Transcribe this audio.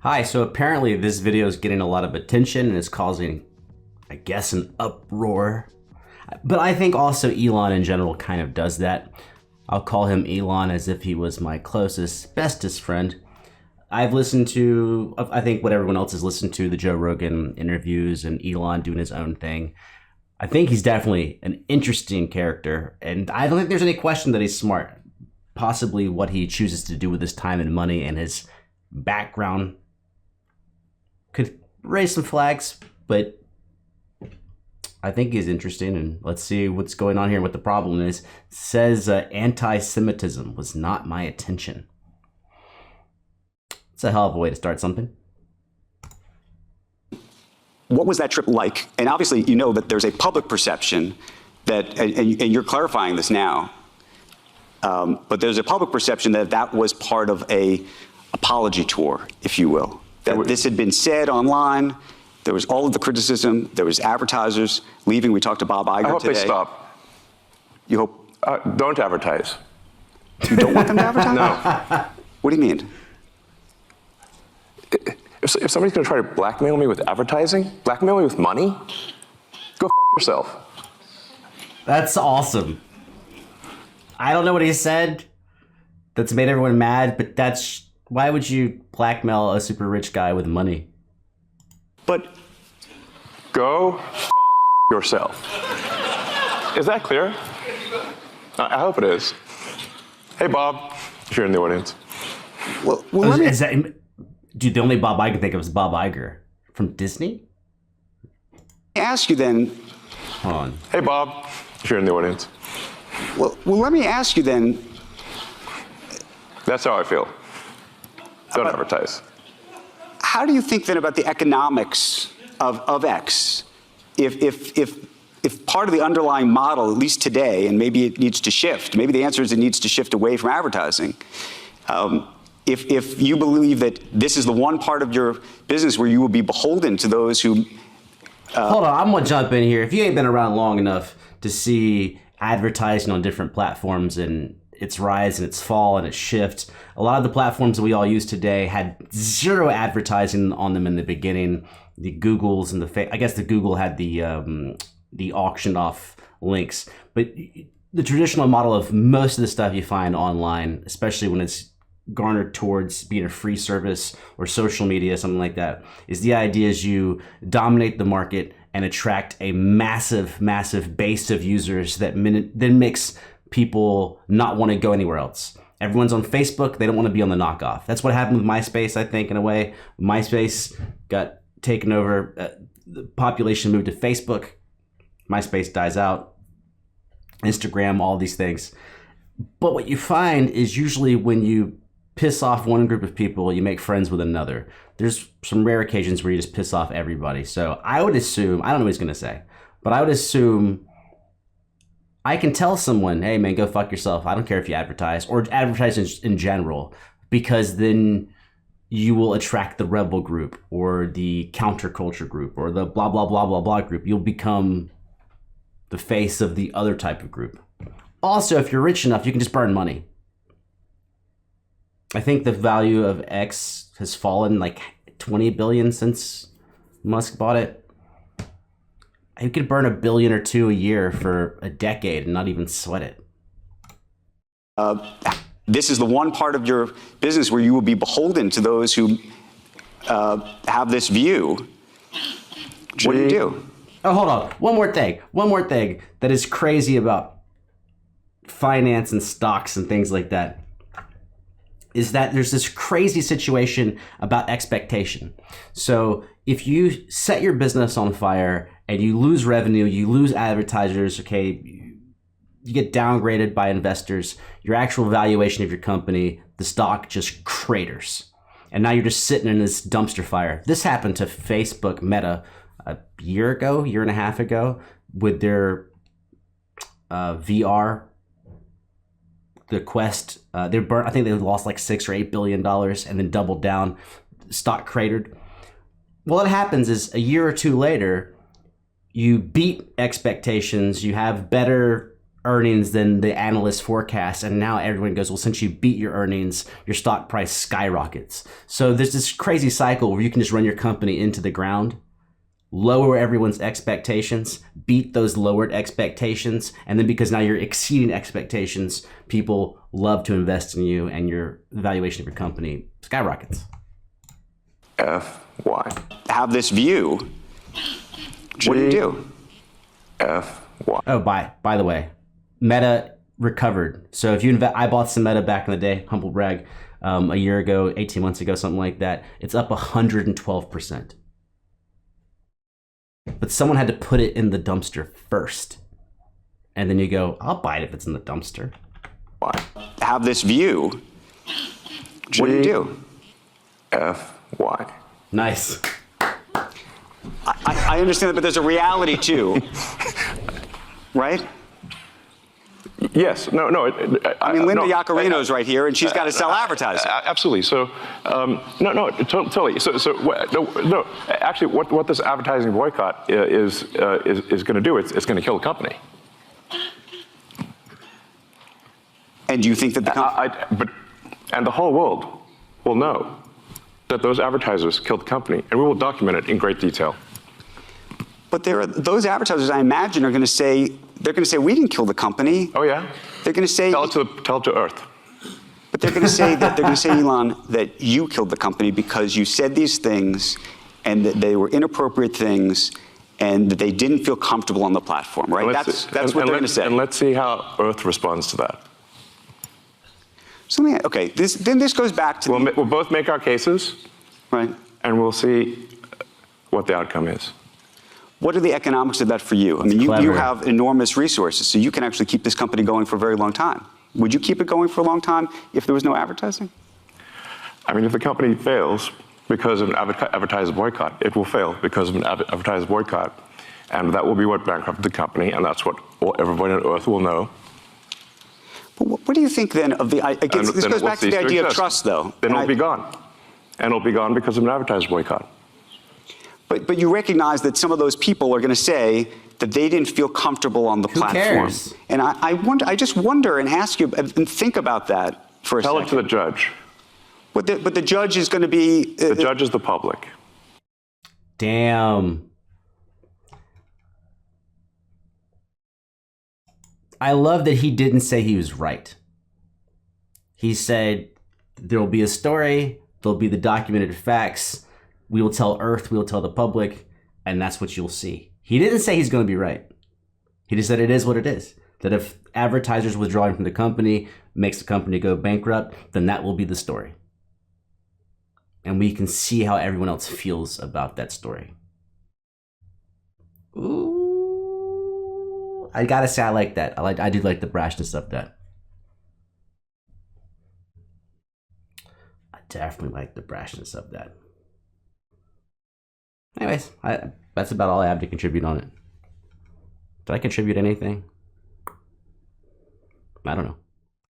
Hi, so apparently this video is getting a lot of attention and is causing, I guess, an uproar. But I think also Elon in general kind of does that. I'll call him Elon as if he was my closest, bestest friend. I've listened to, I think what everyone else has listened to, the Joe Rogan interviews and Elon doing his own thing. I think he's definitely an interesting character, and I don't think there's any question that he's smart. Possibly what he chooses to do with his time and money and his background could raise some flags, but I think he's interesting, and let's see what's going on here and what the problem is. It says anti-Semitism was not my attention. It's a hell of a way to start something. What was that trip like? And obviously, you know that there's a public perception that, and you're clarifying this now, but there's a public perception that that was part of a apology tour, if you will. That this had been said online. There was all of the criticism. There was advertisers leaving. We talked to Bob Iger today. I hope they stop. You hope? Don't advertise. You don't want them to advertise? No. What do you mean? If somebody's going to try to blackmail me with advertising, blackmail me with money, go f yourself. That's awesome. I don't know what he said that's made everyone mad, but that's, why would you blackmail a super rich guy with money? But go f yourself. Is that clear? I hope it is. Hey, Bob, if you're in the audience. well let me Dude, the only Bob I can think of is Bob Iger from Disney. ask you then. Hold on. Hey, Bob, if you're in the audience. Well, let me ask you then. That's how I feel. Don't advertise. How do you think then about the economics of X? If part of the underlying model, at least today, and maybe it needs to shift, maybe the answer is it needs to shift away from advertising. If you believe that this is the one part of your business where you will be beholden to those who... Hold on, I'm gonna jump in here. If you ain't been around long enough to see advertising on different platforms and its rise and its fall and its shift, a lot of the platforms that we all use today had zero advertising on them in the beginning. The Googles and I guess the Google had the auctioned off links, but the traditional model of most of the stuff you find online, especially when it's garnered towards being a free service or social media, something like that, is the idea is you dominate the market and attract a massive, massive base of users that then makes people not want to go anywhere else. Everyone's on Facebook. They don't want to be on the knockoff. That's what happened with MySpace, I think, in a way. MySpace got taken over. The population moved to Facebook. MySpace dies out. Instagram, all these things. But what you find is usually when you piss off one group of people, you make friends with another. There's some rare occasions where you just piss off everybody. So I would assume, I don't know what he's going to say, but I would assume I can tell someone, hey man, go fuck yourself. I don't care if you advertise or advertise in general, because then you will attract the rebel group or the counterculture group or the blah, blah, blah, blah, blah group. You'll become the face of the other type of group. Also, if you're rich enough, you can just burn money. I think the value of X has fallen like 20 billion since Musk bought it. You could burn $1 billion or $2 billion a year for a decade and not even sweat it. This is the one part of your business where you will be beholden to those who have this view. What do you do? Oh, hold on. One more thing that is crazy about finance and stocks and things like that is that there's this crazy situation about expectation. So if you set your business on fire and you lose revenue, you lose advertisers, okay, you get downgraded by investors, your actual valuation of your company, the stock just craters. And now you're just sitting in this dumpster fire. This happened to Facebook Meta a year and a half ago with their VR, the Quest. I think they lost like $6 or $8 billion and then doubled down. Stock cratered. Well, what happens is a year or two later, you beat expectations. You have better earnings than the analyst forecast, and now everyone goes, well, since you beat your earnings, your stock price skyrockets. So there's this crazy cycle where you can just run your company into the ground, lower everyone's expectations, beat those lowered expectations, and then because now you're exceeding expectations, people love to invest in you and your valuation of your company skyrockets. F-Y. Have this view. What do you do? F-Y. Oh, by the way, Meta recovered. So if you I bought some Meta back in the day, humble brag, a year ago, 18 months ago, something like that. It's up 112%. But someone had to put it in the dumpster first. And then you go, I'll buy it if it's in the dumpster. Y. Have this view. What do you do? F-Y. Nice. I understand that, but there's a reality too, right? Yes. No. I mean, Linda no, Yaccarino's right here, and she's got to sell advertising. Absolutely. So, totally. No. Actually, what this advertising boycott is going to do, it's going to kill the company. And do you think that the and the whole world will know that those advertisers killed the company, and we will document it in great detail. But those advertisers, I imagine, are going to say, we didn't kill the company. Oh yeah. They're going to say, tell it to Earth. But they're going to say, Elon, that you killed the company because you said these things, and that they were inappropriate things, and that they didn't feel comfortable on the platform, right? That's what they're going to say. And let's see how Earth responds to that. So this goes back to we'll both make our cases, right, and we'll see what the outcome is. What are the economics of that for you? I mean, you have enormous resources, so you can actually keep this company going for a very long time. Would you keep it going for a long time if there was no advertising? I mean, if the company fails because of an advertiser boycott, it will fail because of an advertiser boycott, and that will be what bankrupted the company, and that's what everybody on Earth will know. What do you think then of the, again, this goes back to the idea of trust, though. Then it'll be gone. And it'll be gone because of an advertiser boycott. But you recognize that some of those people are going to say that they didn't feel comfortable on the platform. Cares? And I just wonder and ask you and think about that for a second. Tell it to the judge. But the judge is going to be... the judge is the public. Damn. I love that he didn't say he was right. He said, there will be a story, there'll be the documented facts, we will tell Earth, we will tell the public, and that's what you'll see. He didn't say he's going to be right. He just said it is what it is. That if advertisers withdrawing from the company makes the company go bankrupt, then that will be the story. And we can see how everyone else feels about that story. Ooh. I gotta say, I like that. I do like the brashness of that. I definitely like the brashness of that. Anyways, that's about all I have to contribute on it. Did I contribute anything? I don't know.